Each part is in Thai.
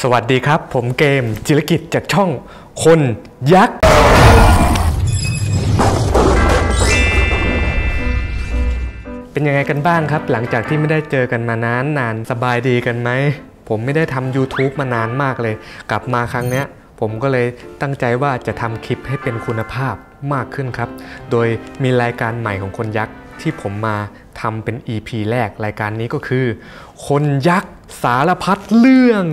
สวัสดีครับผมเกมจิรกิจจากช่องคนยักษ์เป็นยังไงกันบ้างครับหลังจากที่ไม่ได้เจอกันมานานสบายดีกันไหมผมไม่ได้ทำ YouTube มานานมากเลยกลับมาครั้งนี้ผมก็เลยตั้งใจว่าจะทำคลิปให้เป็นคุณภาพมากขึ้นครับโดยมีรายการใหม่ของคนยักษ์ที่ผมมาทำเป็น EP แรกรายการนี้ก็คือคนยักษ์สารพัดเรื่อง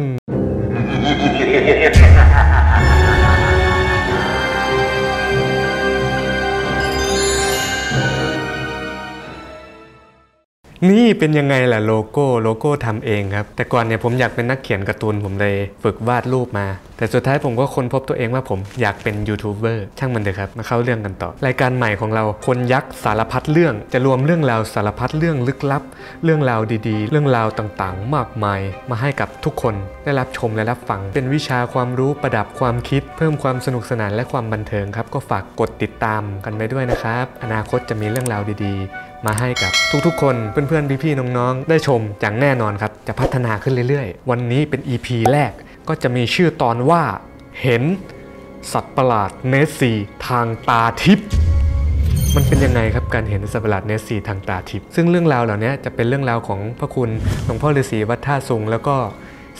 นี่เป็นยังไงล่ะโลโก้ทำเองครับแต่ก่อนเนี่ยผมอยากเป็นนักเขียนการ์ตูนผมเลยฝึกวาดรูปมาแต่สุดท้ายผมก็ค้นพบตัวเองว่าผมอยากเป็นยูทูบเบอร์ช่างมันเถอะครับมาเข้าเรื่องกันต่อรายการใหม่ของเราคนยักษ์สารพัดเรื่องจะรวมเรื่องราวสารพัดเรื่องลึกลับเรื่องราวดีๆเรื่องราวต่างๆมากมายมาให้กับทุกคนได้รับชมและรับฟังเป็นวิชาความรู้ประดับความคิดเพิ่มความสนุกสนานและความบันเทิงครับก็ฝากกดติดตามกันไปด้วยนะครับอนาคตจะมีเรื่องราวดีๆมาให้กับทุกๆคนเพื่อนๆพี่ๆน้องๆได้ชมอย่างแน่นอนครับจะพัฒนาขึ้นเรื่อยๆวันนี้เป็น EP แรกก็จะมีชื่อตอนว่าเห็นสัตว์ประหลาดเนสซีทางตาทิพย์มันเป็นยังไงครับการเห็นสัตว์ประหลาดเนสซีทางตาทิพย์ซึ่งเรื่องราวเหล่านี้จะเป็นเรื่องราวของพระคุณหลวงพ่อฤาษีวัดท่าซุงแล้วก็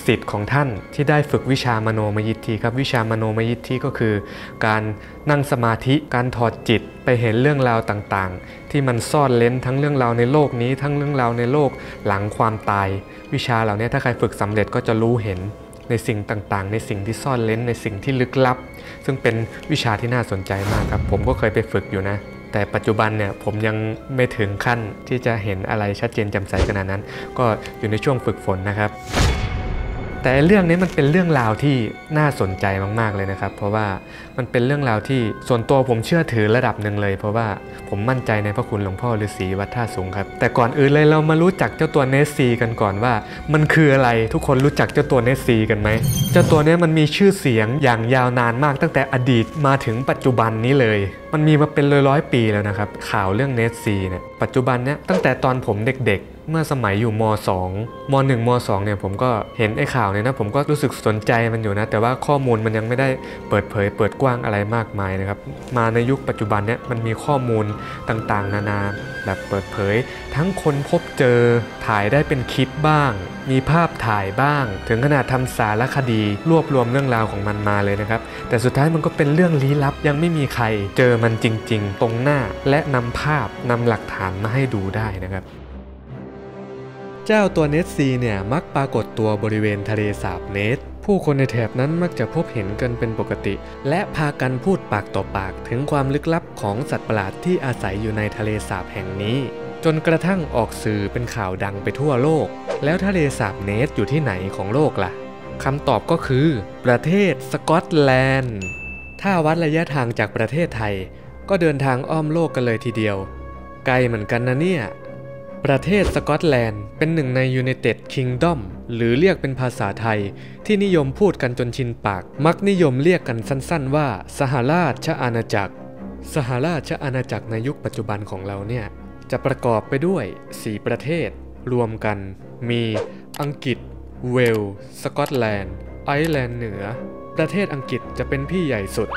ศิษย์ของท่านที่ได้ฝึกวิชามโนมยิทธิครับวิชามโนมยิทธิก็คือการนั่งสมาธิการถอดจิตไปเห็นเรื่องราวต่างๆที่มันซ่อนเร้นทั้งเรื่องราวในโลกนี้ทั้งเรื่องราวในโลกหลังความตายวิชาเหล่านี้ถ้าใครฝึกสำเร็จก็จะรู้เห็นในสิ่งต่างๆในสิ่งที่ซ่อนเร้นในสิ่งที่ลึกลับซึ่งเป็นวิชาที่น่าสนใจมากครับผมก็เคยไปฝึกอยู่นะแต่ปัจจุบันเนี่ยผมยังไม่ถึงขั้นที่จะเห็นอะไรชัดเจนแจ่มใสขนาดนั้นก็อยู่ในช่วงฝึกฝนนะครับแต่เรื่องนี้มันเป็นเรื่องราวที่น่าสนใจมากๆเลยนะครับเพราะว่ามันเป็นเรื่องราวที่ส่วนตัวผมเชื่อถือระดับหนึ่งเลยเพราะว่าผมมั่นใจในพระคุณหลวงพ่อฤาษีวัดท่าสูงครับแต่ก่อนอื่นเลยเรามารู้จักเจ้าตัวเนสซีกันก่อนว่ามันคืออะไรทุกคนรู้จักเจ้าตัวเนสซีกันไหมเจ้าตัวนี้มันมีชื่อเสียงอย่างยาวนานมากตั้งแต่อดีตมาถึงปัจจุบันนี้เลยมันมีมาเป็นร้อยปีแล้วนะครับข่าวเรื่องเนสซีเนี่ยปัจจุบันเนี่ยตั้งแต่ตอนผมเด็กเมื่อสมัยอยู่ม.2 ม.1 ม.2 เนี่ยผมก็เห็นไอ้ข่าวเนี่ยนะผมก็รู้สึกสนใจมันอยู่นะแต่ว่าข้อมูลมันยังไม่ได้เปิดเผยเปิดกว้างอะไรมากมายนะครับมาในยุคปัจจุบันเนี่ยมันมีข้อมูลต่างๆนานาแบบเปิดเผยทั้งคนพบเจอถ่ายได้เป็นคลิปบ้างมีภาพถ่ายบ้างถึงขนาดทำสารคดีรวบรวมเรื่องราวของมันมาเลยนะครับแต่สุดท้ายมันก็เป็นเรื่องลี้ลับยังไม่มีใครเจอมันจริงๆตรงหน้าและนำภาพนำหลักฐานมาให้ดูได้นะครับเจ้าตัวเนสซีเนี่ยมักปรากฏตัวบริเวณทะเลสาบเนสผู้คนในแถบนั้นมักจะพบเห็นกันเป็นปกติและพากันพูดปากต่อปากถึงความลึกลับของสัตว์ประหลาดที่อาศัยอยู่ในทะเลสาบแห่งนี้จนกระทั่งออกสื่อเป็นข่าวดังไปทั่วโลกแล้วทะเลสาบเนสอยู่ที่ไหนของโลกล่ะคำตอบก็คือประเทศสกอตแลนด์ถ้าวัดระยะทางจากประเทศไทยก็เดินทางอ้อมโลกกันเลยทีเดียวไกลเหมือนกันนะเนี่ยประเทศสกอตแลนด์เป็นหนึ่งใน United Kingdom หรือเรียกเป็นภาษาไทยที่นิยมพูดกันจนชินปากมักนิยมเรียกกันสั้นๆว่าสหราชอาณาจักรสหราชอาณาจักรในยุคปัจจุบันของเราเนี่ยจะประกอบไปด้วย4ประเทศรวมกันมีอังกฤษเวลส์สกอตแลนด์ไอร์แลนด์เหนือประเทศอังกฤษจะเป็นพี่ใหญ่สุด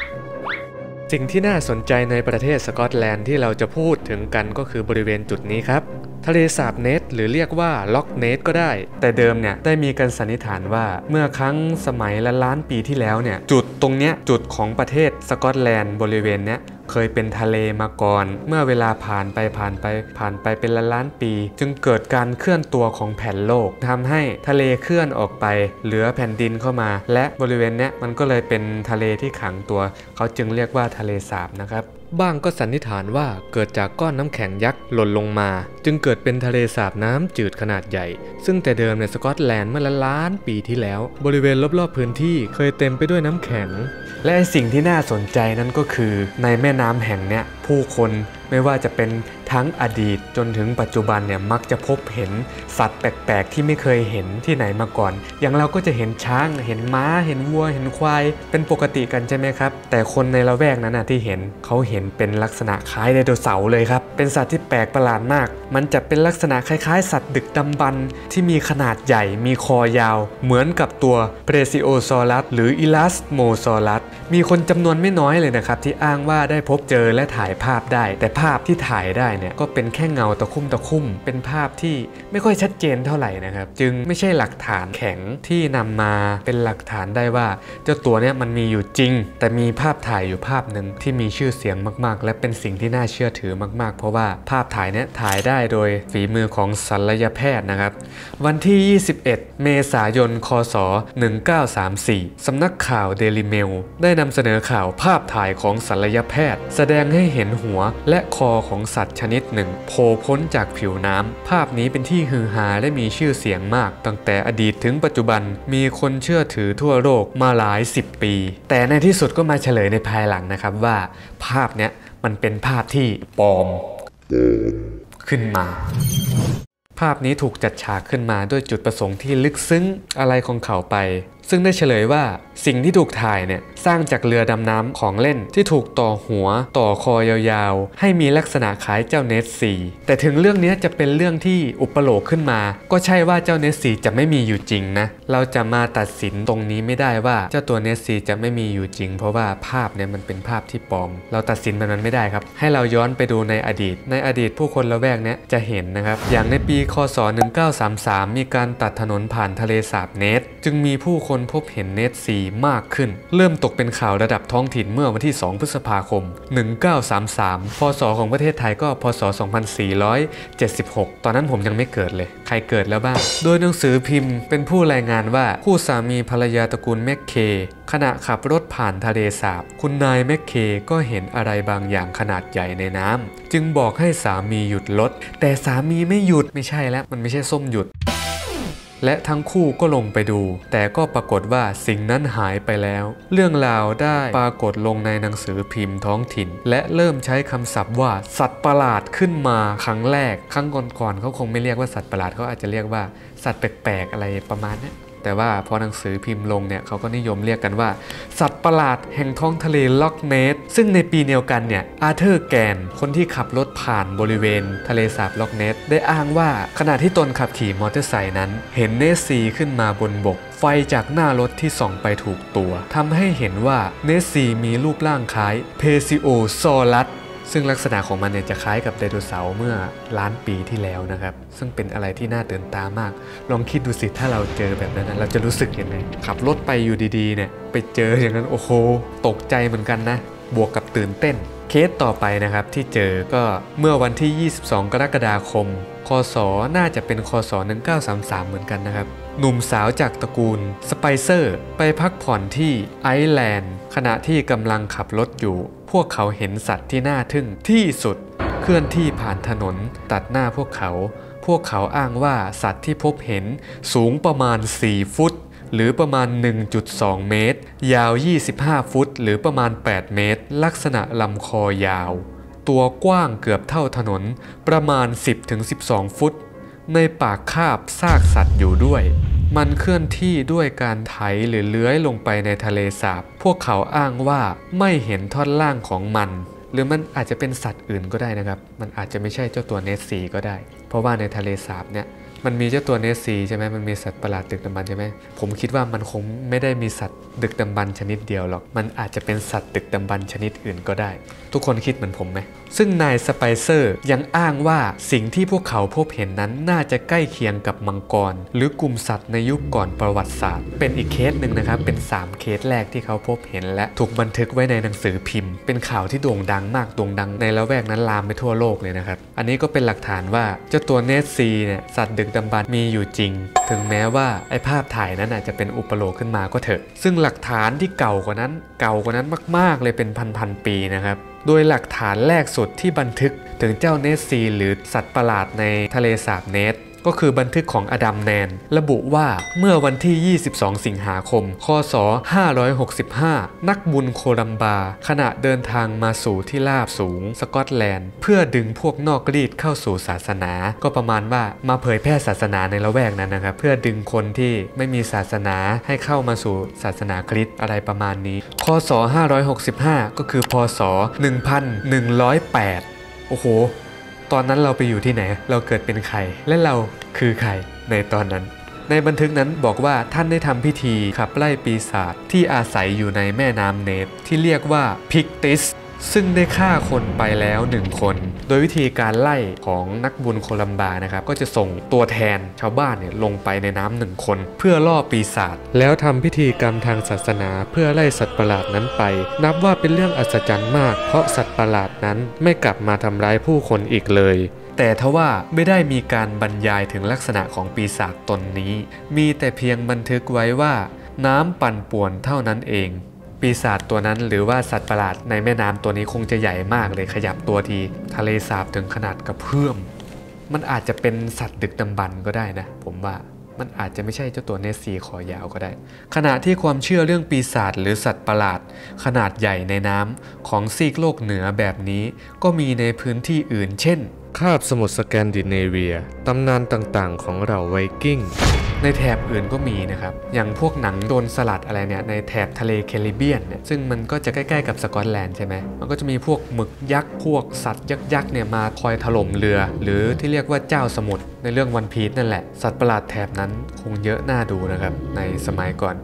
สิ่งที่น่าสนใจในประเทศสกอตแลนด์ที่เราจะพูดถึงกันก็คือบริเวณจุดนี้ครับทะเลสาบเนสหรือเรียกว่าล็อกเนสก็ได้แต่เดิมเนี่ยได้มีการสันนิษฐานว่าเมื่อครั้งสมัยล้านปีที่แล้วเนี่ยจุดตรงเนี้ยจุดของประเทศสกอตแลนด์บริเวณเนี้ยเคยเป็นทะเลมาก่อนเมื่อเวลาผ่านไปเป็นล้านปีจึงเกิดการเคลื่อนตัวของแผ่นโลกทำให้ทะเลเคลื่อนออกไปเหลือแผ่นดินเข้ามาและบริเวณเนี้ยมันก็เลยเป็นทะเลที่ขังตัวเขาจึงเรียกว่าทะเลสาบนะครับบ้างก็สันนิษฐานว่าเกิดจากก้อนน้ำแข็งยักษ์หล่นลงมาจึงเกิดเป็นทะเลสาบน้ำจืดขนาดใหญ่ซึ่งแต่เดิมในสกอตแลนด์เมื่อล้านปีที่แล้วบริเวณรอบๆพื้นที่เคยเต็มไปด้วยน้ำแข็งและสิ่งที่น่าสนใจนั้นก็คือในแม่น้ำแห่งเนี้ยผู้คน ไม่ว่าจะเป็นทั้งอดีตจนถึงปัจจุบันเนี่ยมักจะพบเห็นสัตว์แปลกๆที่ไม่เคยเห็นที่ไหนมาก่อนอย่างเราก็จะเห็นช้างเห็นม้าเห็นวัวเห็นควายเป็นปกติกันใช่ไหมครับแต่คนในละแวกนั้นที่เห็นเขาเห็นเป็นลักษณะคล้ายไดโนเสาร์เลยครับเป็นสัตว์ที่แปลกประหลาดมากมันจะเป็นลักษณะคล้ายๆสัตว์ดึกดำบรรพ์ที่มีขนาดใหญ่มีคอยาวเหมือนกับตัวเพรซิโอซอรัสหรืออิลาสโมซอรัสมีคนจำนวนไม่น้อยเลยนะครับที่อ้างว่าได้พบเจอและถ่ายภาพได้แต่ภาพที่ถ่ายได้เนี่ยก็เป็นแค่เงาตะคุ่มเป็นภาพที่ไม่ค่อยชัดเจนเท่าไหร่นะครับจึงไม่ใช่หลักฐานแข็งที่นำมาเป็นหลักฐานได้ว่าเจ้าตัวเนี่ยมันมีอยู่จริงแต่มีภาพถ่ายอยู่ภาพหนึ่งที่มีชื่อเสียงมากๆและเป็นสิ่งที่น่าเชื่อถือมากๆเพราะว่าภาพถ่ายเนี่ยถ่ายได้โดยฝีมือของศัลยแพทย์นะครับวันที่ 21 เมษายน คศ 1934 สำนักข่าวเดลิเมลได้นำเสนอข่าวภาพถ่ายของศัลยแพทย์แสดงให้เห็นหัวและคอของสัตว์ชนิดหนึ่งโผล่พ้นจากผิวน้ำภาพนี้เป็นที่ฮือฮาและมีชื่อเสียงมากตั้งแต่อดีตถึงปัจจุบันมีคนเชื่อถือทั่วโลกมาหลาย10 ปีแต่ในที่สุดก็มาเฉลยในภายหลังนะครับว่าภาพเนี้ยมันเป็นภาพที่ปลอมขึ้นมาภาพนี้ถูกจัดฉากขึ้นมาด้วยจุดประสงค์ที่ลึกซึ้งอะไรของเขาไปซึ่งได้เฉลยว่าสิ่งที่ถูกถ่ายเนี่ยสร้างจากเรือดำน้ำของเล่นที่ถูกต่อหัวต่อคอยาวๆให้มีลักษณะคล้ายเจ้าเนสซีแต่ถึงเรื่องนี้จะเป็นเรื่องที่อุปโลกขึ้นมาก็ใช่ว่าเจ้าเนสซีจะไม่มีอยู่จริงนะเราจะมาตัดสินตรงนี้ไม่ได้ว่าเจ้าตัวเนสซีจะไม่มีอยู่จริงเพราะว่าภาพเนี่ยมันเป็นภาพที่ปลอมเราตัดสินแบบนั้นไม่ได้ครับให้เราย้อนไปดูในอดีตผู้คนละแวกเนี้ยจะเห็นนะครับอย่างในปีคศ1933มีการตัดถนนผ่านทะเลสาบเนสจึงมีผู้คนพบเห็นเนสซีมากขึ้นเริ่มตกเป็นข่าวระดับท้องถิ่นเมื่อวันที่ 2 พฤษภาคม 1933 พศของประเทศไทยก็พศ 2476 ตอนนั้นผมยังไม่เกิดเลยใครเกิดแล้วบ้างโดยหนังสือพิมพ์เป็นผู้รายงานว่าคู่สามีภรรยาตระกูลแมคเคขณะขับรถผ่านทะเลสาบคุณนายแมคเคก็เห็นอะไรบางอย่างขนาดใหญ่ในน้ำจึงบอกให้สามีหยุดรถแต่สามีไม่หยุดไม่ใช่แล้วมันไม่ใช่ส้มหยุดและทั้งคู่ก็ลงไปดูแต่ก็ปรากฏว่าสิ่งนั้นหายไปแล้วเรื่องราวได้ปรากฏลงในหนังสือพิมพ์ท้องถิ่นและเริ่มใช้คำศัพท์ว่าสัตว์ประหลาดขึ้นมาครั้งแรกครั้งก่อนๆเขาคงไม่เรียกว่าสัตว์ประหลาดเขาอาจจะเรียกว่าสัตว์แปลกๆอะไรประมาณนี้แต่ว่าพอหนังสือพิมพ์ลงเนี่ยเขาก็นิยมเรียกกันว่าสัตว์ประหลาดแห่งท้องทะเลล็อกเนสซึ่งในปีเดียวกันเนี่ยอาเธอร์แกนคนที่ขับรถผ่านบริเวณทะเลสาบล็อกเนสได้อ้างว่าขณะที่ตนขับขี่มอเตอร์ไซค์นั้นเห็นเนสซีขึ้นมาบนบกไฟจากหน้ารถที่ส่องไปถูกตัวทำให้เห็นว่าเนสซีมีรูปร่างคล้ายเพซิโอซอรัสซึ่งลักษณะของมันเนี่ยจะคล้ายกับไดโนเสาร์เมื่อล้านปีที่แล้วนะครับซึ่งเป็นอะไรที่น่าตื่นตามากลองคิดดูสิถ้าเราเจอแบบนั้นเราจะรู้สึกยังไงขับรถไปอยู่ดีๆเนี่ยไปเจออย่างนั้นโอ้โหตกใจเหมือนกันนะบวกกับตื่นเต้นเคสต่อไปนะครับที่เจอก็เมื่อวันที่ 22 กรกฎาคม คศน่าจะเป็นคศ 1933 เหมือนกันนะครับหนุ่มสาวจากตระกูลสไปเซอร์ไปพักผ่อนที่ไอร์แลนด์ขณะที่กำลังขับรถอยู่พวกเขาเห็นสัตว์ที่น่าทึ่งที่สุดเคลื่อนที่ผ่านถนนตัดหน้าพวกเขาอ้างว่าสัตว์ที่พบเห็นสูงประมาณ4 ฟุตหรือประมาณ 1.2 เมตรยาว25 ฟุตหรือประมาณ8 เมตรลักษณะลำคอยาวตัวกว้างเกือบเท่าถนนประมาณ 10-12 ฟุตในปากคาบซากสัตว์อยู่ด้วยมันเคลื่อนที่ด้วยการไถหรือเลื้อยลงไปในทะเลสาบพวกเขาอ้างว่าไม่เห็นท่อนล่างของมันหรือมันอาจจะเป็นสัตว์อื่นก็ได้นะครับมันอาจจะไม่ใช่เจ้าตัวเนสซีก็ได้เพราะว่าในทะเลสาบเนี่ยมันมีเจ้าตัวเนสซีใช่ไหมมันมีสัตว์ประหลาดดึกดำบรรพ์ใช่ไหมผมคิดว่ามันคงไม่ได้มีสัตว์ดึกดำบรรพ์ชนิดเดียวหรอกมันอาจจะเป็นสัตว์ดึกดำบรรพ์ชนิดอื่นก็ได้ทุกคนคิดเหมือนผมไหมซึ่งนายสไปเซอร์ยังอ้างว่าสิ่งที่พวกเขาพบเห็นนั้นน่าจะใกล้เคียงกับมังกรหรือกลุ่มสัตว์ในยุคก่อนประวัติศาสตร์เป็นอีกเคสหนึ่งนะครับเป็น3 เคสแรกที่เขาพบเห็นและถูกบันทึกไว้ในหนังสือพิมพ์เป็นข่าวที่โด่งดังมากโด่งดังในละแวกนั้นลามไปทั่วโลกเลยนะครับอันนี้ก็เป็นหลักฐานว่าเจ้าตัวเนสซีเนี่ยสัตว์ดึกดำบรรพ์มีอยู่จริงถึงแม้ว่าไอ้ภาพถ่ายนั้นอาจจะเป็นอุปโลกขึ้นมาก็เถอะซึ่งหลักฐานที่เก่ากว่านั้นมากๆเลยเป็นพันปีนะครับโดยหลักฐานแรกสุดที่บันทึกถึงเจ้าเนสซีหรือสัตว์ประหลาดในทะเลสาบเนส ก็คือบันทึกของอดัมแนนระบุว่าเมื่อวันที่ 22 สิงหาคม คศ 565 นักบุญโคลัมบาขณะเดินทางมาสู่ที่ราบสูงสกอตแลนด์เพื่อดึงพวกนอกรีดเข้าสู่ศาสนาก็ประมาณว่ามาเผยแพร่ศาสนาในละแวกนั้นนะครับเพื่อดึงคนที่ไม่มีศาสนาให้เข้ามาสู่ศาสนาคริสต์อะไรประมาณนี้คศ 565 ก็คือพศ 1108 โอ้โหตอนนั้นเราไปอยู่ที่ไหนเราเกิดเป็นใครและเราคือใครในตอนนั้นในบันทึกนั้นบอกว่าท่านได้ทำพิธีขับไล่ปีศาจที่อาศัยอยู่ในแม่น้ำเนปที่เรียกว่าพิกติสซึ่งได้ฆ่าคนไปแล้ว1 คนโดยวิธีการไล่ของนักบุญโคลัมบานะครับก็จะส่งตัวแทนชาวบ้านเนี่ยลงไปในน้ำ1 คนเพื่อล่อปีศาจแล้วทำพิธีกรรมทางศาสนาเพื่อไล่สัตว์ประหลาดนั้นไปนับว่าเป็นเรื่องอัศจรรย์มากเพราะสัตว์ประหลาดนั้นไม่กลับมาทำร้ายผู้คนอีกเลยแต่ทว่าไม่ได้มีการบรรยายถึงลักษณะของปีศาจตนนี้มีแต่เพียงบันทึกไว้ว่าน้ำปั่นป่วนเท่านั้นเองปีศาจตัวนั้นหรือว่าสัตว์ประหลาดในแม่น้ำตัวนี้คงจะใหญ่มากเลยขยับตัวทีทะเลสาบถึงขนาดกระเพื่อมมันอาจจะเป็นสัตว์ดึกดำบรรพ์ก็ได้นะผมว่ามันอาจจะไม่ใช่เจ้าตัวเนสซีคอยาวก็ได้ขณะที่ความเชื่อเรื่องปีศาจหรือสัตว์ประหลาดขนาดใหญ่ในน้ำของซีกโลกเหนือแบบนี้ก็มีในพื้นที่อื่นเช่นคาบสมุทรสแกนดิเนเวียตำนานต่างๆของเหล่าไวกิ้งในแถบอื่นก็มีนะครับอย่างพวกหนังโดนสลัดอะไรเนี่ยในแถบทะเลแคริบเบียนเนี่ยซึ่งมันก็จะใกล้ๆกับสกอตแลนด์ใช่ไหมมันก็จะมีพวกหมึกยักษ์พวกสัตว์ยักษ์เนี่ยมาคอยถล่มเรือหรือที่เรียกว่าเจ้าสมุทรในเรื่องวันพีซนั่นแหละสัตว์ประหลาดแถบนั้นคงเยอะน่าดูนะครับในสมัยก่อน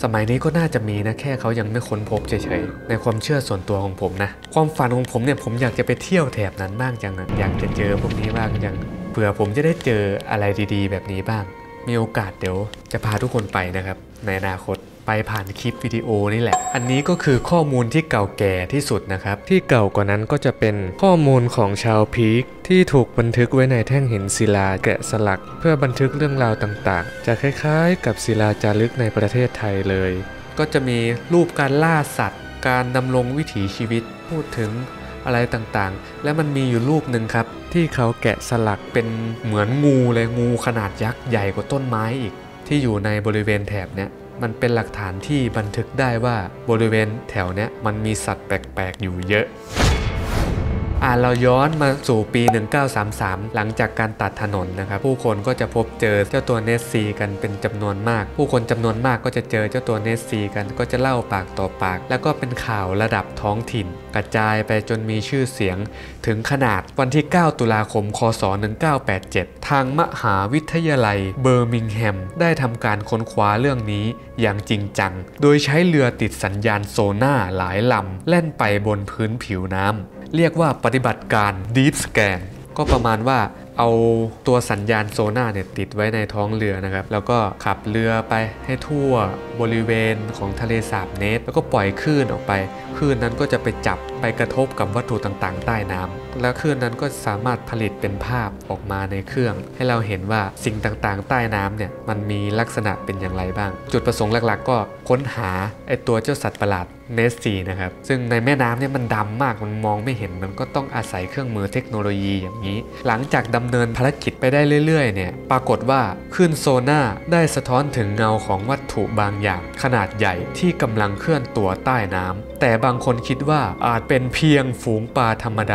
สมัยนี้ก็น่าจะมีนะแค่เขายังไม่ค้นพบเฉยๆในความเชื่อส่วนตัวของผมนะความฝันของผมเนี่ยผมอยากจะไปเที่ยวแถบนั้นบ้างจังนะอยากจะเจอพวกนี้บ้างจังเผื่อผมจะได้เจออะไรดีๆแบบนี้บ้างมีโอกาสเดี๋ยวจะพาทุกคนไปนะครับในอนาคตไปผ่านคลิปวิดีโอนี่แหละอันนี้ก็คือข้อมูลที่เก่าแก่ที่สุดนะครับที่เก่ากว่านั้นก็จะเป็นข้อมูลของชาวพีคที่ถูกบันทึกไว้ในแท่งหินศิลาแกะสลักเพื่อบันทึกเรื่องราวต่างๆจะคล้ายๆกับศิลาจารึกในประเทศไทยเลยก็จะมีรูปการล่าสัตว์การดำรงวิถีชีวิตพูดถึงอะไรต่างๆและมันมีอยู่รูปหนึ่งครับที่เขาแกะสลักเป็นเหมือนงูเลยงูขนาดยักษ์ใหญ่กว่าต้นไม้อีกที่อยู่ในบริเวณแถบเนี้ยมันเป็นหลักฐานที่บันทึกได้ว่าบริเวณแถวเนี้ยมันมีสัตว์แปลกๆอยู่เยอะเราย้อนมาสู่ปี 1933 หลังจากการตัดถนนนะครับผู้คนก็จะพบเจอเจ้าตัวเนสซีกันเป็นจำนวนมากผู้คนจำนวนมากก็จะเจอเจ้าตัวเนสซีกันก็จะเล่าปากต่อปากแล้วก็เป็นข่าวระดับท้องถิ่นกระจายไปจนมีชื่อเสียงถึงขนาดวันที่ 9 ตุลาคม คศ 1987 ทางมหาวิทยาลัยเบอร์มิงแฮมได้ทำการค้นคว้าเรื่องนี้อย่างจริงจังโดยใช้เรือติดสัญญาณโซน่าหลายลำแล่นไปบนพื้นผิวน้ำเรียกว่าปฏิบัติการ Deep Scan ก็ประมาณว่าเอาตัวสัญญาณโซน่าเนี่ยติดไว้ในท้องเรือนะครับแล้วก็ขับเรือไปให้ทั่วบริเวณของทะเลสาบเนสแล้วก็ปล่อยคลื่นออกไปคลื่นนั้นก็จะไปจับไปกระทบกับวัตถุต่างๆใต้น้ำแล้วคลื่นนั้นก็สามารถผลิตเป็นภาพออกมาในเครื่องให้เราเห็นว่าสิ่งต่างๆใต้น้ำเนี่ยมันมีลักษณะเป็นอย่างไรบ้างจุดประสงค์หลักๆก็ค้นหาไอตัวเจ้าสัตว์ประหลาดเนสซีนะครับซึ่งในแม่น้ำเนี่ยมันดำมากมันมองไม่เห็นมันก็ต้องอาศัยเครื่องมือเทคโนโลยีอย่างนี้หลังจากดำเนินภารกิจไปได้เรื่อยๆเนี่ยปรากฏว่าคลื่นโซน่าได้สะท้อนถึงเงาของวัตถุบางอย่างขนาดใหญ่ที่กำลังเคลื่อนตัวใต้น้ำแต่บางคนคิดว่าอาจเป็นเพียงฝูงปลาธรรมด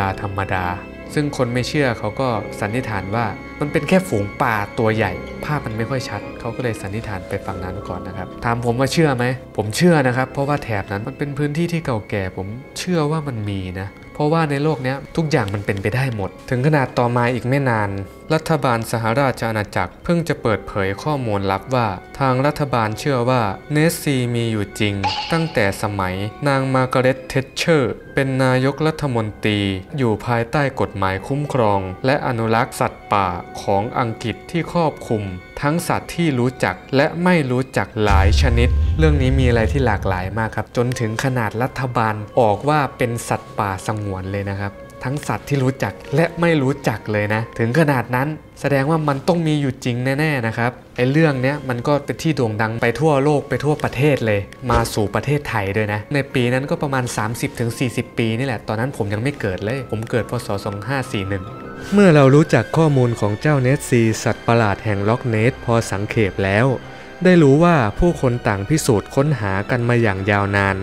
าซึ่งคนไม่เชื่อเขาก็สันนิษฐานว่ามันเป็นแค่ฝูงปลาตัวใหญ่ภาพมันไม่ค่อยชัดเขาก็เลยสันนิษฐานไปฝั่งนั้นก่อนนะครับถามผมว่าเชื่อไหมผมเชื่อนะครับเพราะว่าแถบนั้นมันเป็นพื้นที่ที่เก่าแก่ผมเชื่อว่ามันมีนะเพราะว่าในโลกนี้ทุกอย่างมันเป็นไปได้หมดถึงขนาดต่อมาอีกไม่นานรัฐบาลสหราชอาณาจักรเพิ่งจะเปิดเผยข้อมูลลับว่าทางรัฐบาลเชื่อว่าเนสซีมีอยู่จริงตั้งแต่สมัยนางมาร์กาเร็ตเทชเชอร์เป็นนายกรัฐมนตรีอยู่ภายใต้กฎหมายคุ้มครองและอนุรักษ์สัตว์ป่าของอังกฤษที่ครอบคลุมทั้งสัตว์ที่รู้จักและไม่รู้จักหลายชนิดเรื่องนี้มีอะไรที่หลากหลายมากครับจนถึงขนาดรัฐบาลออกว่าเป็นสัตว์ป่าสงวนเลยนะครับทั้งสัตว์ที่รู้จักและไม่รู้จักเลยนะถึงขนาดนั้นแสดงว่ามันต้องมีอยู่จริงแน่ๆนะครับไอ้เรื่องเนี้ยมันก็เป็นที่โด่งดังไปทั่วโลกไปทั่วประเทศเลยมาสู่ประเทศไทยด้วยนะในปีนั้นก็ประมาณ 30-40 ปีนี่แหละตอนนั้นผมยังไม่เกิดเลยผมเกิดพศ 2541 เมื่อเรารู้จักข้อมูลของเจ้าเนสซีสัตว์ประหลาดแห่งล็อกเนสพอสังเขปแล้วได้รู้ว่าผู้คนต่างพิสูจน์ค้นหากันมาอย่างยาวนาน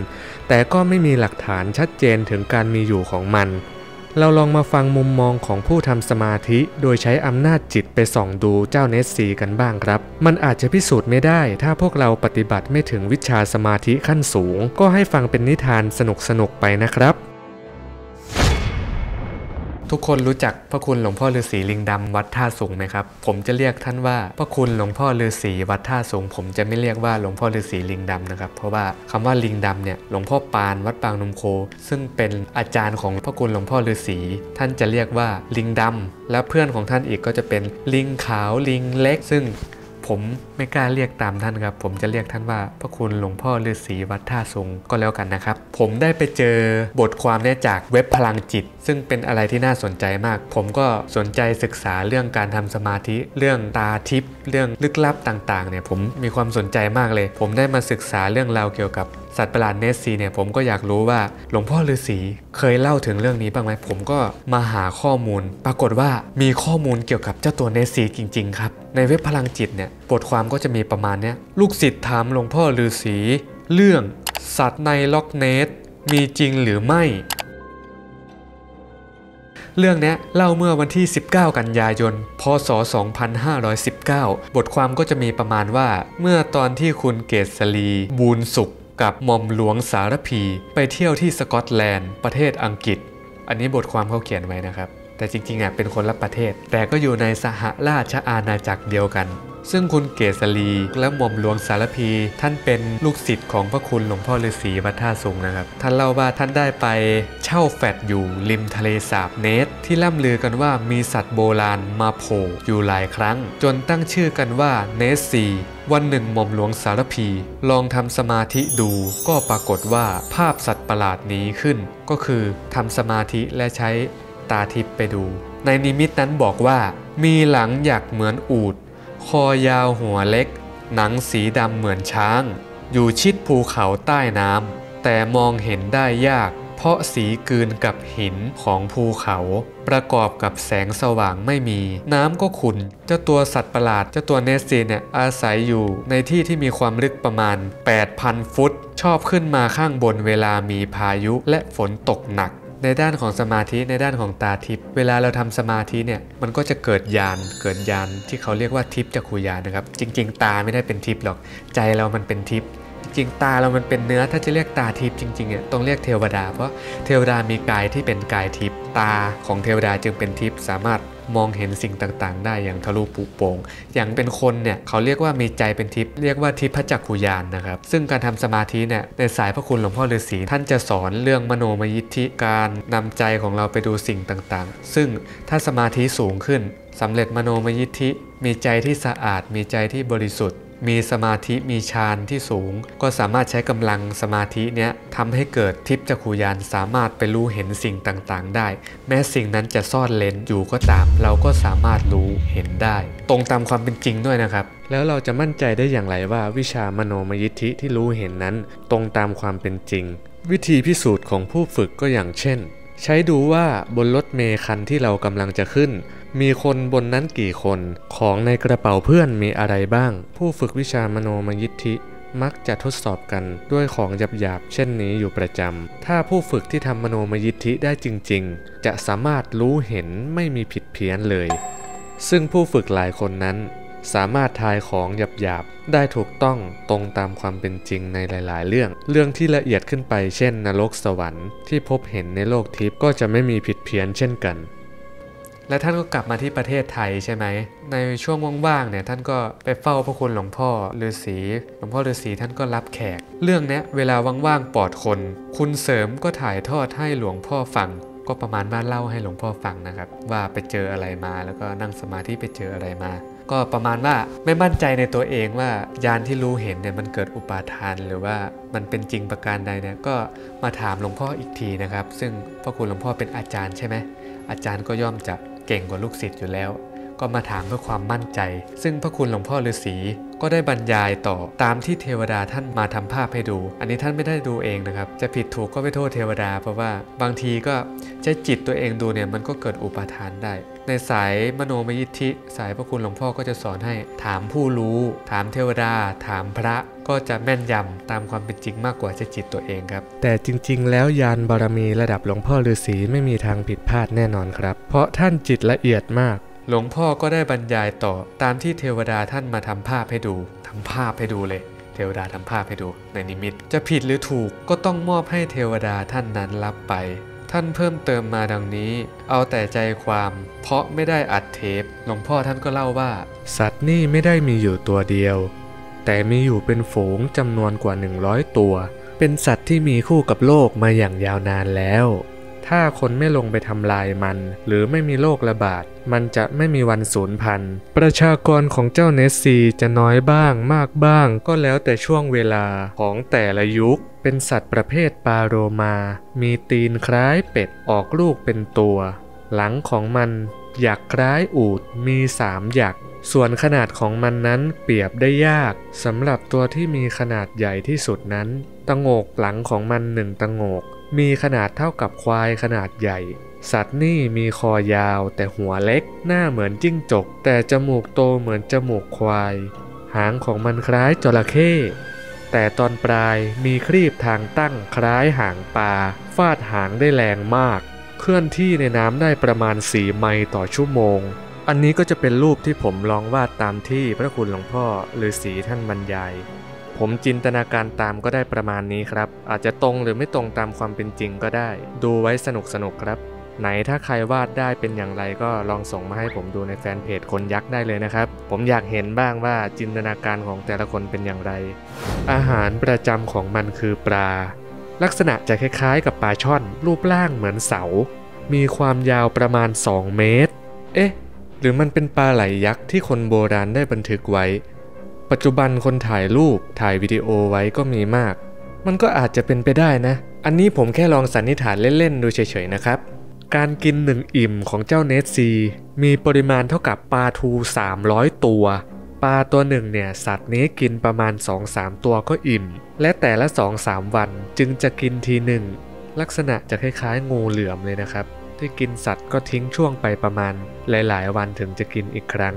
แต่ก็ไม่มีหลักฐานชัดเจนถึงการมีอยู่ของมันเราลองมาฟังมุมมองของผู้ทำสมาธิโดยใช้อำนาจจิตไปส่องดูเจ้าเนสซีกันบ้างครับมันอาจจะพิสูจน์ไม่ได้ถ้าพวกเราปฏิบัติไม่ถึงวิชาสมาธิขั้นสูงก็ให้ฟังเป็นนิทานสนุกๆไปนะครับทุกคนรู้จักพระคุณหลวงพ่อฤาษีลิงดำวัดท่าสูงไหมครับผมจะเรียกท่านว่าพระคุณหลวงพ่อฤาษีวัดท่าสูงผมจะไม่เรียกว่าหลวงพ่อฤาษีลิงดำนะครับเพราะว่าคำว่าลิงดำเนี่ยหลวงพ่อปานวัดปางนมโคซึ่งเป็นอาจารย์ของพระคุณหลวงพ่อฤาษีท่านจะเรียกว่าลิงดำและเพื่อนของท่านอีกก็จะเป็นลิงขาวลิงเล็กซึ่งผมไม่กล้าเรียกตามท่านครับผมจะเรียกท่านว่าพระคุณหลวงพ่อฤาษีวัดท่าสูงก็แล้วกันนะครับผมได้ไปเจอบทความเนี่ยจากเว็บพลังจิตซึ่งเป็นอะไรที่น่าสนใจมากผมก็สนใจศึกษาเรื่องการทำสมาธิเรื่องตาทิพย์เรื่องลึกลับต่างๆเนี่ยผมมีความสนใจมากเลยผมได้มาศึกษาเรื่องราวเกี่ยวกับสัตว์ประหลาดเนสซีเนี่ยผมก็อยากรู้ว่าหลวงพ่อฤาษีเคยเล่าถึงเรื่องนี้บ้างไหมผมก็มาหาข้อมูลปรากฏว่ามีข้อมูลเกี่ยวกับเจ้าตัวเนสซีจริงๆครับในเว็บพลังจิตเนี่ยบทความก็จะมีประมาณนี้ลูกศิษย์ถามหลวงพ่อฤาษีเรื่องสัตว์ในล็อกเนสมีจริงหรือไม่เรื่องนี้เล่าเมื่อวันที่19กันยายนพศ2519บทความก็จะมีประมาณว่าเมื่อตอนที่คุณเกษรีบูรสุขกับหม่อมหลวงสารพีไปเที่ยวที่สกอตแลนด์ประเทศอังกฤษอันนี้บทความเขาเขียนไว้นะครับแต่จริงๆเป็นคนละประเทศแต่ก็อยู่ในสหราชอาณาจักรเดียวกันซึ่งคุณเกษรีและหม่อมหลวงสารพีท่านเป็นลูกศิษย์ของพระคุณหลวงพ่อฤาษีวัดท่าสูงนะครับท่านเล่าว่าท่านได้ไปเช่าแฟลตอยู่ริมทะเลสาบเนสที่ล่ำลือกันว่ามีสัตว์โบราณมาโผล่อยู่หลายครั้งจนตั้งชื่อกันว่าเนสซีวันหนึ่งหม่อมหลวงสารพีลองทำสมาธิดูก็ปรากฏว่าภาพสัตว์ประหลาดนี้ขึ้นก็คือทำสมาธิและใช้ตาทิพย์ไปดูในนิมิตนั้นบอกว่ามีหลังหยักเหมือนอูฐคอยาวหัวเล็กหนังสีดำเหมือนช้างอยู่ชิดภูเขาใต้น้ำแต่มองเห็นได้ยากเพราะสีกลืนกับหินของภูเขาประกอบกับแสงสว่างไม่มีน้ำก็ขุ่นเจ้าตัวสัตว์ประหลาดเจ้าตัวเนสซีเนี่ยอาศัยอยู่ในที่ที่มีความลึกประมาณ 8,000 ฟุตชอบขึ้นมาข้างบนเวลามีพายุและฝนตกหนักในด้านของสมาธิในด้านของตาทิพย์เวลาเราทำสมาธิเนี่ยมันก็จะเกิดญาณที่เขาเรียกว่าทิพย์จักขุญาณนะครับจริงๆตาไม่ได้เป็นทิพย์หรอกใจเรามันเป็นทิพย์จริงๆตาเรามันเป็นเนื้อถ้าจะเรียกตาทิพย์จริงๆต้องเรียกเทวดาเพราะเทวดามีกายที่เป็นกายทิพย์ตาของเทวดาจึงเป็นทิพย์สามารถมองเห็นสิ่งต่างๆได้อย่างทะลุปุโปร่งอย่างเป็นคนเนี่ยเขาเรียกว่ามีใจเป็นทิพย์เรียกว่าทิพจักขุญาณนะครับซึ่งการทำสมาธิเนี่ยในสายพระคุณหลวงพ่อฤาษีท่านจะสอนเรื่องมโนมยิทธิการนำใจของเราไปดูสิ่งต่างๆซึ่งถ้าสมาธิสูงขึ้นสำเร็จมโนมยิทธิมีใจที่สะอาดมีใจที่บริสุทธิ์มีสมาธิมีฌานที่สูงก็สามารถใช้กำลังสมาธิเนี้ยทำให้เกิดทิพจักขุญาณสามารถไปรู้เห็นสิ่งต่างๆได้แม้สิ่งนั้นจะซ่อนเร้นอยู่ก็ตามเราก็สามารถรู้เห็นได้ตรงตามความเป็นจริงด้วยนะครับแล้วเราจะมั่นใจได้อย่างไรว่าวิชามโนมยิทธิที่รู้เห็นนั้นตรงตามความเป็นจริงวิธีพิสูจน์ของผู้ฝึกก็อย่างเช่นใช้ดูว่าบนรถเมล์คันที่เรากำลังจะขึ้นมีคนบนนั้นกี่คนของในกระเป๋าเพื่อนมีอะไรบ้างผู้ฝึกวิชามโนมยิทธิมักจะทดสอบกันด้วยของหยาบๆเช่นนี้อยู่ประจำถ้าผู้ฝึกที่ทำมโนมยิทธิได้จริงๆจะสามารถรู้เห็นไม่มีผิดเพี้ยนเลยซึ่งผู้ฝึกหลายคนนั้นสามารถทายของหยาบๆได้ถูกต้องตรงตามความเป็นจริงในหลายๆเรื่องที่ละเอียดขึ้นไปเช่นนรกสวรรค์ที่พบเห็นในโลกทิพย์ก็จะไม่มีผิดเพี้ยนเช่นกันและท่านก็กลับมาที่ประเทศไทยใช่ไหมในช่วงว่างๆเนี่ยท่านก็ไปเฝ้าพระคุณหลวงพ่อฤาษีท่านก็รับแขกเรื่องนี้เวลาว่างๆปลอดคนคุณเสริมก็ถ่ายทอดให้หลวงพ่อฟังก็ประมาณว่าเล่าให้หลวงพ่อฟังนะครับว่าไปเจออะไรมาแล้วก็นั่งสมาธิไปเจออะไรมาก็ประมาณว่าไม่มั่นใจในตัวเองว่าญาณที่รู้เห็นเนี่ยมันเกิดอุปาทานหรือว่ามันเป็นจริงประการใดเนี่ยก็มาถามหลวงพ่ออีกทีนะครับซึ่งพระคุณหลวงพ่อเป็นอาจารย์ใช่ไหมอาจารย์ก็ย่อมจะเก่งกว่าลูกศิษย์อยู่แล้วก็มาถามเพื่อความมั่นใจซึ่งพระคุณหลวงพ่อฤาษีก็ได้บรรยายต่อตามที่เทวดาท่านมาทำภาพให้ดูอันนี้ท่านไม่ได้ดูเองนะครับจะผิดถูกก็ไม่โทษเทวดาเพราะว่าบางทีก็ใช้จิตตัวเองดูเนี่ยมันก็เกิดอุปาทานได้ ในสายมโนมยิทธิสายพระคุณหลวงพ่อก็จะสอนให้ถามผู้รู้ถามเทวดาถามพระก็จะแม่นยำตามความเป็นจริงมากกว่าจะจิตตัวเองครับแต่จริงๆแล้วยานบารมีระดับหลวงพ่อฤาษีไม่มีทางผิดพลาดแน่นอนครับเพราะท่านจิตละเอียดมากหลวงพ่อก็ได้บรรยายต่อตามที่เทวดาท่านมาทำภาพให้ดูทำภาพให้ดูเลยเทวดาทำภาพให้ดูในนิมิตจะผิดหรือถูกก็ต้องมอบให้เทวดาท่านนั้นรับไปท่านเพิ่มเติมมาดังนี้เอาแต่ใจความเพราะไม่ได้อัดเทปหลวงพ่อท่านก็เล่าว่าสัตว์นี่ไม่ได้มีอยู่ตัวเดียวแต่มีอยู่เป็นฝูงจำนวนกว่า100ตัวเป็นสัตว์ที่มีคู่กับโลกมาอย่างยาวนานแล้วถ้าคนไม่ลงไปทำลายมันหรือไม่มีโรคระบาดมันจะไม่มีวันสูญพันธุ์ประชากรของเจ้าเนสซีจะน้อยบ้างมากบ้างก็แล้วแต่ช่วงเวลาของแต่ละยุคเป็นสัตว์ประเภทปลาโรมามีตีนคล้ายเป็ดออกลูกเป็นตัวหลังของมันหยักคล้ายอูฐมี3หยักส่วนขนาดของมันนั้นเปรียบได้ยากสำหรับตัวที่มีขนาดใหญ่ที่สุดนั้นตะโงกหลังของมัน1ตะโงกมีขนาดเท่ากับควายขนาดใหญ่สัตว์นี่มีคอยาวแต่หัวเล็กหน้าเหมือนจิ้งจกแต่จมูกโตเหมือนจมูกควายหางของมันคล้ายจระเข้แต่ตอนปลายมีครีบทางตั้งคล้ายหางปลาฟาดหางได้แรงมากเคลื่อนที่ในน้ำได้ประมาณ4 ไมล์ต่อชั่วโมงอันนี้ก็จะเป็นรูปที่ผมลองวาดตามที่พระคุณหลวงพ่อฤาษีท่านบรรยายผมจินตนาการตามก็ได้ประมาณนี้ครับอาจจะตรงหรือไม่ตรงตามความเป็นจริงก็ได้ดูไว้สนุกครับไหนถ้าใครวาดได้เป็นอย่างไรก็ลองส่งมาให้ผมดูในแฟนเพจคนยักษ์ได้เลยนะครับผมอยากเห็นบ้างว่าจินตนาการของแต่ละคนเป็นอย่างไรอาหารประจำของมันคือปลาลักษณะจะคล้ายๆกับปลาช่อนรูปร่างเหมือนเสามีความยาวประมาณ2 เมตรหรือมันเป็นปลาไหลยักษ์ที่คนโบราณได้บันทึกไว้ปัจจุบันคนถ่ายรูปถ่ายวิดีโอไว้ก็มีมากมันก็อาจจะเป็นไปได้นะอันนี้ผมแค่ลองสันนิษฐานเล่นๆดูเฉยๆนะครับการกิน1 อิ่มของเจ้าเนสซีมีปริมาณเท่ากับปลาทู300ตัวปลาตัวหนึ่งเนี่ยสัตว์นี้กินประมาณ 2-3 ตัวก็อิ่มและแต่ละ 2-3 วันจึงจะกินทีหนึ่งลักษณะจะคล้ายๆงูเหลือมเลยนะครับที่กินสัตว์ก็ทิ้งช่วงไปประมาณหลายๆวันถึงจะกินอีกครั้ง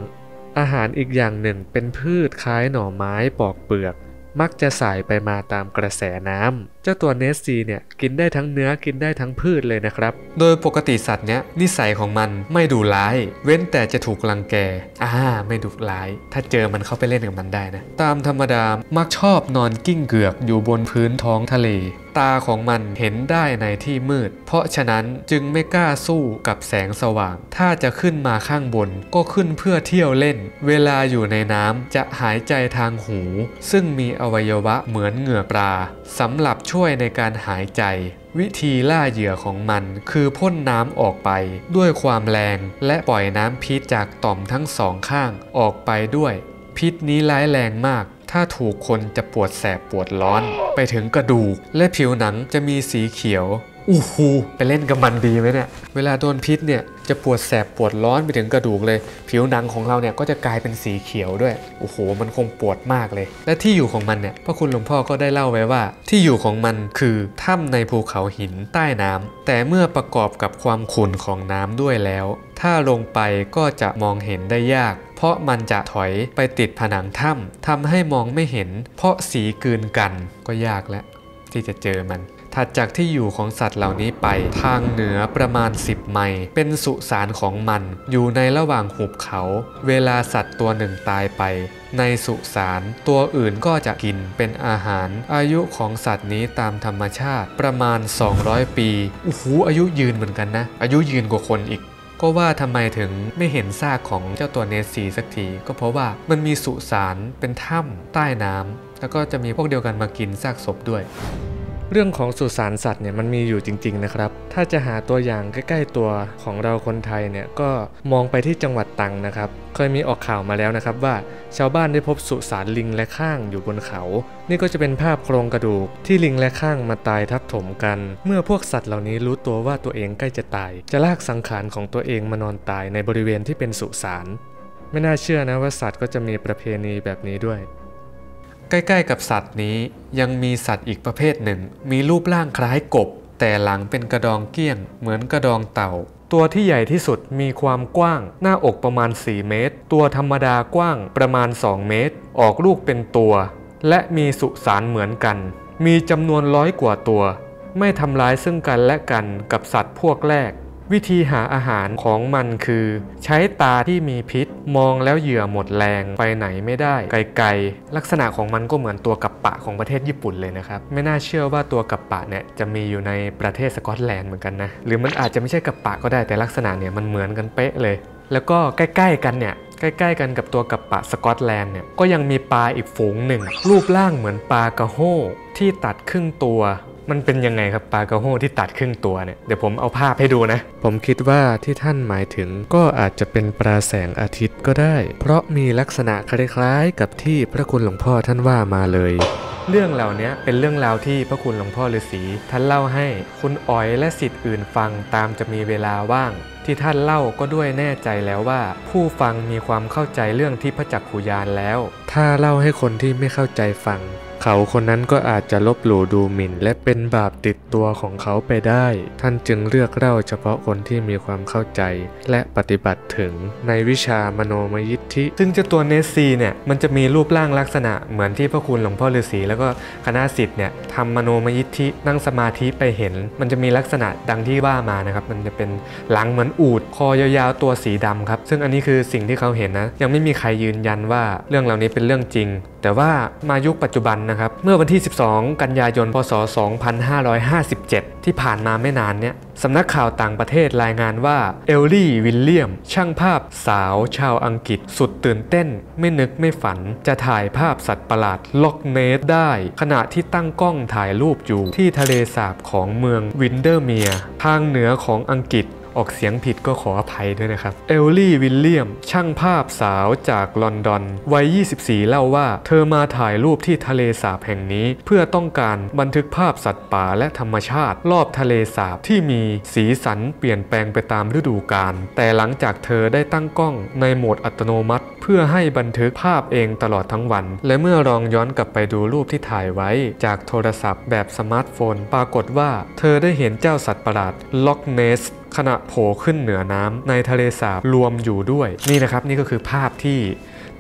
อาหารอีกอย่างหนึ่งเป็นพืชคล้ายหน่อไม้ปอกเปลือกมักจะสายไปมาตามกระแสน้ำเจ้าตัวเนสซีเนี่ยกินได้ทั้งเนื้อกินได้ทั้งพืชเลยนะครับโดยปกติสัตว์เนี้ยนิสัยของมันไม่ดุร้ายเว้นแต่จะถูกรังแกไม่ดุร้ายถ้าเจอมันเข้าไปเล่นกับมันได้นะตามธรรมดามักชอบนอนกิ้งเกือกอยู่บนพื้นท้องทะเลตาของมันเห็นได้ในที่มืดเพราะฉะนั้นจึงไม่กล้าสู้กับแสงสว่างถ้าจะขึ้นมาข้างบนก็ขึ้นเพื่อเที่ยวเล่นเวลาอยู่ในน้ำจะหายใจทางหูซึ่งมีอวัยวะเหมือนเหงือกปลาสำหรับช่วยในการหายใจวิธีล่าเหยื่อของมันคือพ่นน้ำออกไปด้วยความแรงและปล่อยน้ำพิษจากต่อมทั้ง2 ข้างออกไปด้วยพิษนี้ร้ายแรงมากถ้าถูกคนจะปวดแสบปวดร้อนไปถึงกระดูกและผิวหนังจะมีสีเขียวไปเล่นกับมันดีไหมเนี่ยเวลาโดนพิษเนี่ยจะปวดแสบปวดร้อนไปถึงกระดูกเลยผิวหนังของเราเนี่ยก็จะกลายเป็นสีเขียวด้วยมันคงปวดมากเลยและที่อยู่ของมันเนี่ยพระคุณหลวงพ่อก็ได้เล่าไว้ว่าที่อยู่ของมันคือถ้ำในภูเขาหินใต้น้ำแต่เมื่อประกอบกับความขุ่นของน้ำด้วยแล้วถ้าลงไปก็จะมองเห็นได้ยากเพราะมันจะถอยไปติดผนังถ้ำทำให้มองไม่เห็นเพราะสีกลืนกันก็ยากแล้วที่จะเจอมันถัดจากที่อยู่ของสัตว์เหล่านี้ไปทางเหนือประมาณ10 ไมล์เป็นสุสานของมันอยู่ในระหว่างหุบเขาเวลาสัตว์ตัวหนึ่งตายไปในสุสานตัวอื่นก็จะกินเป็นอาหารอายุของสัตว์นี้ตามธรรมชาติประมาณ200 ปีอายุยืนเหมือนกันนะอายุยืนกว่าคนอีกก็ว่าทำไมถึงไม่เห็นซากของเจ้าตัวเนสซีสักทีก็เพราะว่ามันมีสุสานเป็นถ้ำใต้น้ำแล้วก็จะมีพวกเดียวกันมากินซากศพด้วยเรื่องของสุสานสัตว์เนี่ยมันมีอยู่จริงๆนะครับถ้าจะหาตัวอย่างใกล้ๆตัวของเราคนไทยเนี่ยก็มองไปที่จังหวัดตรังนะครับเคยมีออกข่าวมาแล้วนะครับว่าชาวบ้านได้พบสุสานลิงและข้างอยู่บนเขานี่ก็จะเป็นภาพโครงกระดูกที่ลิงและข้างมาตายทับถมกันเมื่อพวกสัตว์เหล่านี้รู้ตัวว่าตัวเองใกล้จะตายจะลากสังขารของตัวเองมานอนตายในบริเวณที่เป็นสุสานไม่น่าเชื่อนะว่าสัตว์ก็จะมีประเพณีแบบนี้ด้วยใกล้ๆกับสัตว์นี้ยังมีสัตว์อีกประเภทหนึ่งมีรูปร่างคล้ายกบแต่หลังเป็นกระดองเกี้ยงเหมือนกระดองเต่า ตัวที่ใหญ่ที่สุดมีความกว้างหน้าอกประมาณ4เมตรตัวธรรมดากว้างประมาณ2เมตรออกลูกเป็นตัวและมีสุสานเหมือนกันมีจำนวน100 กว่าตัวไม่ทำร้ายซึ่งกันและกันกับสัตว์พวกแรกวิธีหาอาหารของมันคือใช้ตาที่มีพิษมองแล้วเหยื่อหมดแรงไปไหนไม่ได้ไกลๆลักษณะของมันก็เหมือนตัวกัปปะของประเทศญี่ปุ่นเลยนะครับไม่น่าเชื่อว่าตัวกัปปะเนี่ยจะมีอยู่ในประเทศสกอตแลนด์เหมือนกันนะหรือมันอาจจะไม่ใช่กัปปะก็ได้แต่ลักษณะเนี่ยมันเหมือนกันเป๊ะเลยแล้วก็ใกล้ๆกันเนี่ยใกล้ๆกันกับตัวกัปปะสกอตแลนด์เนี่ยก็ยังมีปลาอีกฝูงหนึ่งรูปร่างเหมือนปลากระโห้ที่ตัดครึ่งตัวมันเป็นยังไงครับปลากระโห้ที่ตัดครึ่งตัวเนี่ยเดี๋ยวผมเอาภาพให้ดูนะผมคิดว่าที่ท่านหมายถึงก็อาจจะเป็นปลาแสงอาทิตย์ก็ได้เพราะมีลักษณะคล้ายๆกับที่พระคุณหลวงพ่อท่านว่ามาเลยเรื่องเหล่านี้เป็นเรื่องราวที่พระคุณหลวงพ่อฤาษีท่านเล่าให้คุณอ๋อยและศิษย์อื่นฟังตามจะมีเวลาว่างที่ท่านเล่าก็ด้วยแน่ใจแล้วว่าผู้ฟังมีความเข้าใจเรื่องทิพจักขุญาณแล้วถ้าเล่าให้คนที่ไม่เข้าใจฟังเขาคนนั้นก็อาจจะลบหลู่ดูหมิ่นและเป็นบาปติดตัวของเขาไปได้ท่านจึงเลือกเล่าเฉพาะคนที่มีความเข้าใจและปฏิบัติถึงในวิชามโนมยิทธิซึ่งเจ้าตัวเนสซีเนี่ยมันจะมีรูปร่างลักษณะเหมือนที่พระคุณหลวงพ่อฤาษีแล้วก็คณะศิษย์เนี่ยทำมโนมยิทธินั่งสมาธิไปเห็นมันจะมีลักษณะดังที่ว่ามานะครับมันจะเป็นหลังเหมือนอูฐคอยาวๆตัวสีดำครับซึ่งอันนี้คือสิ่งที่เขาเห็นนะยังไม่มีใครยืนยันว่าเรื่องเหล่านี้เป็นเรื่องจริงแต่ว่ามายุคปัจจุบันนะครับเมื่อวันที่12 กันยายน พ.ศ. 2557 ที่ผ่านมาไม่นานเนี่ยสำนักข่าวต่างประเทศรายงานว่าเอลลี่วิลเลียมช่างภาพสาวชาวอังกฤษสุดตื่นเต้นไม่นึกไม่ฝันจะถ่ายภาพสัตว์ประหลาดล็อกเนสได้ขณะที่ตั้งกล้องถ่ายรูปอยู่ที่ทะเลสาบของเมืองวินเดอร์เมียร์ทางเหนือของอังกฤษออกเสียงผิดก็ขออภัยด้วยนะครับเอลลี่วิลเลียมช่างภาพสาวจากลอนดอนวัย24เล่าว่าเธอมาถ่ายรูปที่ทะเลสาบแห่งนี้เพื่อต้องการบันทึกภาพสัตว์ป่าและธรรมชาติรอบทะเลสาบที่มีสีสันเปลี่ยนแปลงไปตามฤดูกาลแต่หลังจากเธอได้ตั้งกล้องในโหมดอัตโนมัติเพื่อให้บันทึกภาพเองตลอดทั้งวันและเมื่อลองย้อนกลับไปดูรูปที่ถ่ายไว้จากโทรศัพท์แบบสมาร์ทโฟนปรากฏว่าเธอได้เห็นเจ้าสัตว์ประหลาดล็อกเนสขณะโผล่ขึ้นเหนือน้ำในทะเลสาบรวมอยู่ด้วยนี่นะครับนี่ก็คือภาพที่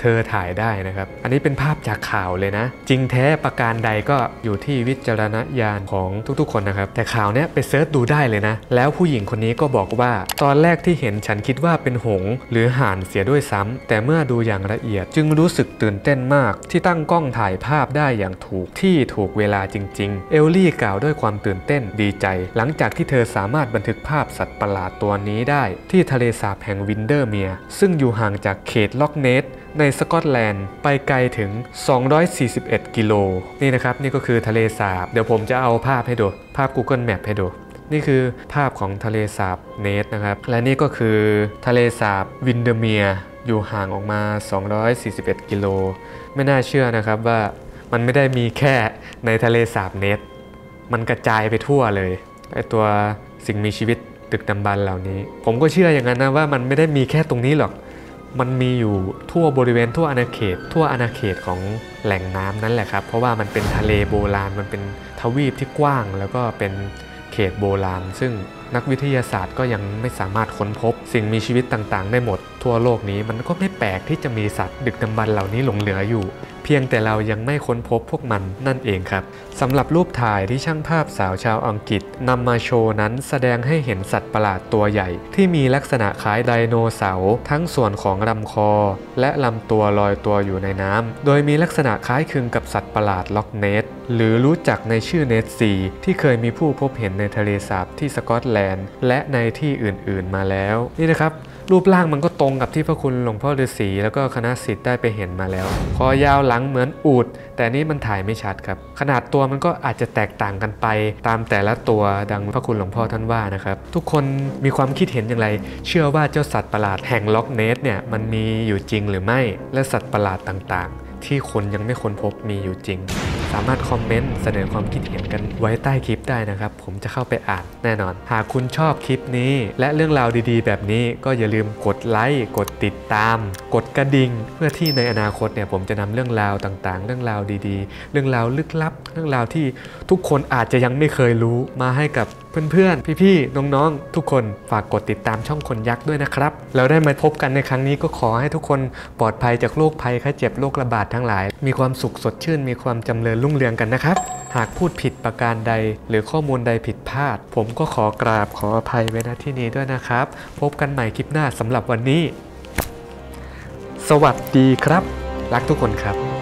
เธอถ่ายได้นะครับอันนี้เป็นภาพจากข่าวเลยนะจริงแท้ประการใดก็อยู่ที่วิจารณญาณของทุกๆคนนะครับแต่ข่าวเนี้ยไปเซิร์ชดูได้เลยนะแล้วผู้หญิงคนนี้ก็บอกว่าตอนแรกที่เห็นฉันคิดว่าเป็นหงส์หรือห่านเสียด้วยซ้ำแต่เมื่อดูอย่างละเอียดจึงรู้สึกตื่นเต้นมากที่ตั้งกล้องถ่ายภาพได้อย่างถูกที่ถูกเวลาจริงๆเอลลี่กล่าวด้วยความตื่นเต้นดีใจหลังจากที่เธอสามารถบันทึกภาพสัตว์ประหลาดตัวนี้ได้ที่ทะเลสาบแห่งวินเดอร์เมียร์ซึ่งอยู่ห่างจากเขตล็อกเนสในสกอตแลนด์ไปไกลถึง241กิโลนี่นะครับนี่ก็คือทะเลสาบเดี๋ยวผมจะเอาภาพให้ดูภาพ Google Map ให้ดูนี่คือภาพของทะเลสาบเนสนะครับและนี่ก็คือทะเลสาบวินเดอร์เมียร์อยู่ห่างออกมา241กิโลไม่น่าเชื่อนะครับว่ามันไม่ได้มีแค่ในทะเลสาบเนสมันกระจายไปทั่วเลยไอตัวสิ่งมีชีวิตดึกดำบรรพ์เหล่านี้ผมก็เชื่ออย่างนั้นนะว่ามันไม่ได้มีแค่ตรงนี้หรอกมันมีอยู่ทั่วบริเวณทั่วอาณาเขตของแหล่งน้ำนั่นแหละครับเพราะว่ามันเป็นทะเลโบราณมันเป็นทวีปที่กว้างแล้วก็เป็นเขตโบราณซึ่งนักวิทยาศาสตร์ก็ยังไม่สามารถค้นพบสิ่งมีชีวิตต่างๆได้หมดทั่วโลกนี้มันก็ไม่แปลกที่จะมีสัตว์ดึกดำบรรพ์เหล่านี้หลงเหลืออยู่เพียงแต่เรายังไม่ค้นพบพวกมันนั่นเองครับสำหรับรูปถ่ายที่ช่างภาพสาวชาวอังกฤษนำมาโชว์นั้นแสดงให้เห็นสัตว์ประหลาดตัวใหญ่ที่มีลักษณะคล้ายไดโนเสาร์ทั้งส่วนของลำคอและลำตัวลอยตัวอยู่ในน้ำโดยมีลักษณะคล้ายคลึงกับสัตว์ประหลาดล็อกเนสหรือรู้จักในชื่อเนสซีที่เคยมีผู้พบเห็นในทะเลสาบที่สกอตแลนด์และในที่อื่นๆมาแล้วนี่นะครับรูปร่างมันก็ตรงกับที่พระคุณหลวงพ่อฤาษีแล้วก็คณะศิษย์ได้ไปเห็นมาแล้วคอยาวหลังเหมือนอูฐแต่นี่มันถ่ายไม่ชัดครับขนาดตัวมันก็อาจจะแตกต่างกันไปตามแต่ละตัวดังพระคุณหลวงพ่อท่านว่านะครับทุกคนมีความคิดเห็นอย่างไรเชื่อว่าเจ้าสัตว์ประหลาดแห่งล็อกเนสเนี่ยมันมีอยู่จริงหรือไม่และสัตว์ประหลาดต่างๆที่คนยังไม่ค้นพบมีอยู่จริง สามารถคอมเมนต์เสนอความคิดเห็นกันไว้ใต้คลิปได้นะครับผมจะเข้าไปอ่านแน่นอนหากคุณชอบคลิปนี้และเรื่องราวดีๆแบบนี้ก็อย่าลืมกดไลค์กดติดตามกดกระดิ่งเพื่อที่ในอนาคตเนี่ยผมจะนำเรื่องราวต่างๆเรื่องราวดีๆเรื่องราวลึกลับเรื่องราวที่ทุกคนอาจจะยังไม่เคยรู้มาให้กับเพื่อนๆพี่ๆน้องๆทุกคนฝากกดติดตามช่องคนยักษ์ด้วยนะครับแล้วได้มาพบกันในครั้งนี้ก็ขอให้ทุกคนปลอดภัยจากโรคภัยไข้เจ็บโรคระบาดทั้งหลายมีความสุขสดชื่นมีความจำเริญรุ่งเรืองกันนะครับหากพูดผิดประการใดหรือข้อมูลใดผิดพลาดผมก็ขอกราบขออภัยไว้ณที่นี้ด้วยนะครับพบกันใหม่คลิปหน้าสำหรับวันนี้สวัสดีครับรักทุกคนครับ